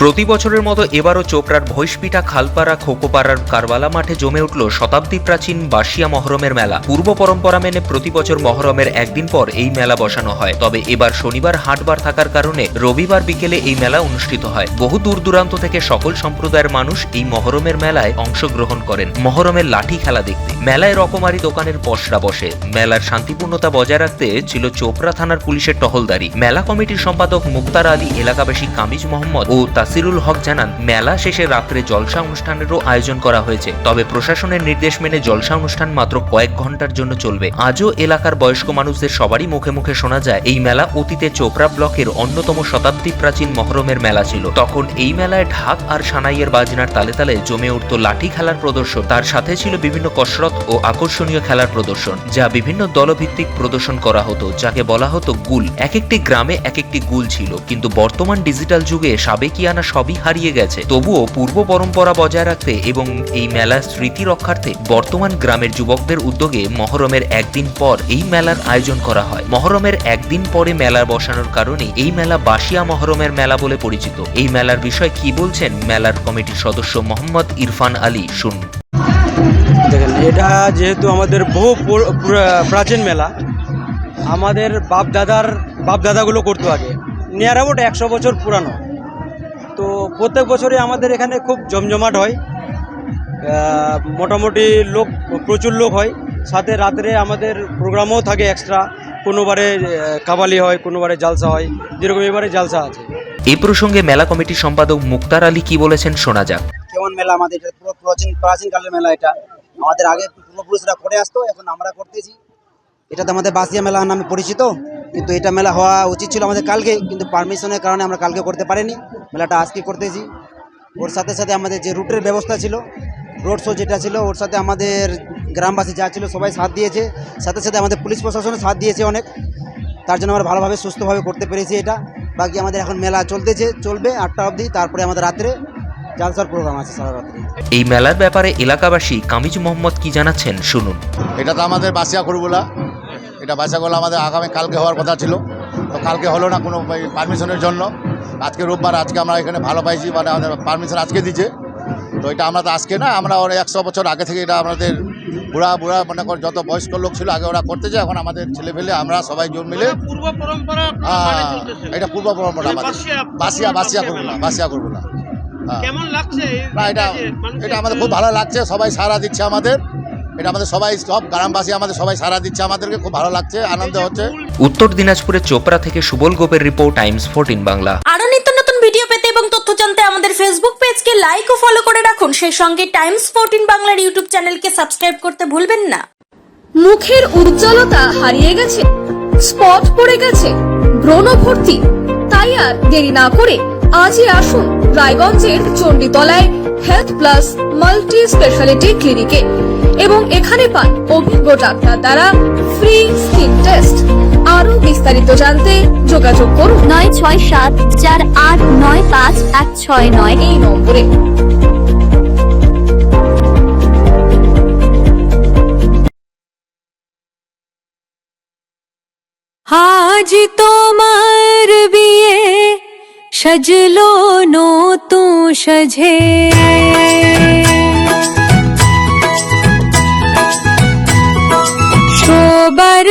প্রতি বছরের মতো এবারও চোপড়ার ভৈশপিঠা খালপাড়া খোকোপাড়ার কারবালা মাঠে জমে উঠল শতাব্দী প্রাচীন বাসিয়া মহরমের মেলা। পূর্ব পরম্পরা মেনে প্রতি বছর মহরমের একদিন পর এই মেলা বসানো হয়, তবে এবার শনিবার হাটবার থাকার কারণে রবিবার বিকেলে এই মেলা অনুষ্ঠিত হয়। বহু দূর দূরান্ত থেকে সকল সম্প্রদায়ের মানুষ এই মহরমের মেলায় অংশগ্রহণ করেন মহরমের লাঠি খেলা দেখতে। মেলায় রকমারি দোকানের পসরা বসে। মেলার শান্তিপূর্ণতা বজায় রাখতে ছিল চোপড়া থানার পুলিশের টহলদারি। মেলা কমিটির সম্পাদক মুক্তার আলী, এলাকাবাসী কামিজ মোহাম্মদ ও তাসিরুল হক জানান, মেলা শেষে রাত্রে জলসা অনুষ্ঠানেরও আয়োজন করা হয়েছে, তবে প্রশাসনের নির্দেশ মেনে জলসা অনুষ্ঠান মাত্র কয়েক ঘন্টার জন্য চলবে। আজও এলাকার বয়স্ক মানুষদের সবারই মুখে মুখে শোনা যায় এই মেলা অতীতে চোপড়া ব্লকের অন্যতম শতাব্দী প্রাচীন মহরমের মেলা ছিল। তখন এই মেলায় ঢাক আর সানাইয়ের বাজনার তালে তালে জমে উঠত লাঠি খেলার প্রদর্শন। তার সাথে ছিল বিভিন্ন কসরত ও আকর্ষণীয় খেলার প্রদর্শন, যা বিভিন্ন দলভিত্তিক প্রদর্শন করা হতো, যাকে বলা হতো গুল। এক একটি গ্রামে এক একটি গুল ছিল, কিন্তু বর্তমান ডিজিটাল যুগে সাবেকিয়ানা সবই হারিয়ে গেছে। তবুও পূর্ব পরম্পরা বজায় রাখতে এবং এই মেলার স্মৃতি রক্ষার্থে বর্তমান গ্রামের যুবকদের উদ্যোগে মহরমের একদিন পর এই মেলার আয়োজন করা হয়। মহরমের একদিন পরে মেলা বসানোর কারণে এই মেলা বাসিয়া মহরমের মেলা বলে পরিচিত। এই মেলার বিষয়ে কি বলছেন মেলার কমিটির সদস্য মোহাম্মদ ইরফান আলী, শুনুন। দেখেন, এটা যেহেতু আমাদের বহু প্রাচীন মেলা, আমাদের বাপ দাদাগুলো করতো আগে, নিয়ার অ্যাবাউট 100 বছর পুরানো। তো প্রত্যেক বছরই আমাদের এখানে খুব জমজমাট হয়, মোটামুটি লোক প্রচুর লোক হয়। সাথে রাত্রে আমাদের প্রোগ্রামও থাকে এক্সট্রা, কোনোবারে কাবালি হয়, কোনোবারে জালসা হয়, যেরকম এবারে জালসা আছে। এই প্রসঙ্গে মেলা কমিটির সম্পাদক মুক্তার আলী কি বলেছেন শোনা যাক। কেমন মেলা আমাদের, এটা পুরো প্রাচীন কালের মেলা। এটা আমাদের আগে পূর্বপুরুষরা করে আসতো, এখন আমরা করতেছি। এটা তো আমাদের বাসিয়া মেলা নামে পরিচিত, কিন্তু এটা মেলা হওয়া উচিত ছিল আমাদের কালকে, কিন্তু পারমিশনের কারণে আমরা কালকে করতে পারিনি। মেলাটা আজকে করতেছি। ওর সাথে সাথে আমাদের যে রুটের ব্যবস্থা ছিল, রোড শো যেটা ছিল, ওর সাথে আমাদের গ্রামবাসী যা ছিল সবাই সাথ দিয়েছে। সাথে সাথে আমাদের পুলিশ প্রশাসনও সাথ দিয়েছে অনেক। তার জন্য আমরা ভালোভাবে সুস্থভাবে করতে পেরেছি এটা। বাকি আমাদের এখন মেলা চলবে 8টা অবধি, তারপরে আমাদের রাত্রে জালসার প্রোগ্রাম আছে সারা রাত্রি। এই মেলার ব্যাপারে এলাকাবাসী কামিজ মোহাম্মদ কি জানাচ্ছেন, শুনুন। এটা তো আমাদের বাসিয়া করবুলা, এটা বাসিয়া করবুলা আমাদের আগামী কালকে হওয়ার কথা ছিল, তো কালকে হলো না কোনো পারমিশনের জন্য। আজকে রোববার, আজকে আমরা এখানে ভালো পাইছি, মানে আমাদের পারমিশন আজকে দিচ্ছে। তো এটা আমরা তো আজকে না, আমরা ওরা 100 বছর আগে থেকে এটা আমাদের বুড়া মনে কর যত বয়স্ক লোক ছিল আগে ওরা করতে যায়, এখন আমাদের ছেলে ফেলে আমরা সবাই জোর মিলে এটা পূর্ব পরম্পরা আমাদের বাসিয়া করবো না। কেমন লাগছে না, এটা আমাদের খুব ভালো লাগছে, সবাই সাড়া দিচ্ছে আমাদের। এটা আমাদের সবাই, সব গ্রামবাসী আমাদের সবাই সাড়া দিচ্ছে, আমাদেরকে খুব ভালো লাগছে, আনন্দ হচ্ছে। উত্তর দিনাজপুরের চোপড়া থেকে সুবল গোপের রিপোর্ট, টাইমস 14 বাংলা। আরো নিত্য নতুন ভিডিও পেতে এবং তথ্য জানতে আমাদের ফেসবুক পেজকে লাইক ও ফলো করে রাখুন। সেই সঙ্গে টাইমস 14 বাংলার ইউটিউব চ্যানেলকে সাবস্ক্রাইব করতে ভুলবেন না। মুখের উজ্জ্বলতা হারিয়ে গেছে, স্পট পড়ে গেছে, ব্রণ ভর্তি, তাই আর দেরি না করে আজই আসুন রায়গঞ্জের চণ্ডীতলায় হেলথ প্লাস মাল্টি স্পেশালিটি ক্লিনিকে এবং এখানে পান অভিজ্ঞ ডাক্তার দ্বারা ফ্রি স্কিন টেস্ট। আরো বিস্তারিত জানতে যোগাযোগ করুন 9674895169 এই নম্বরে। আজ তোমার বিয়ে সাজলো নতুন সাজে, সবার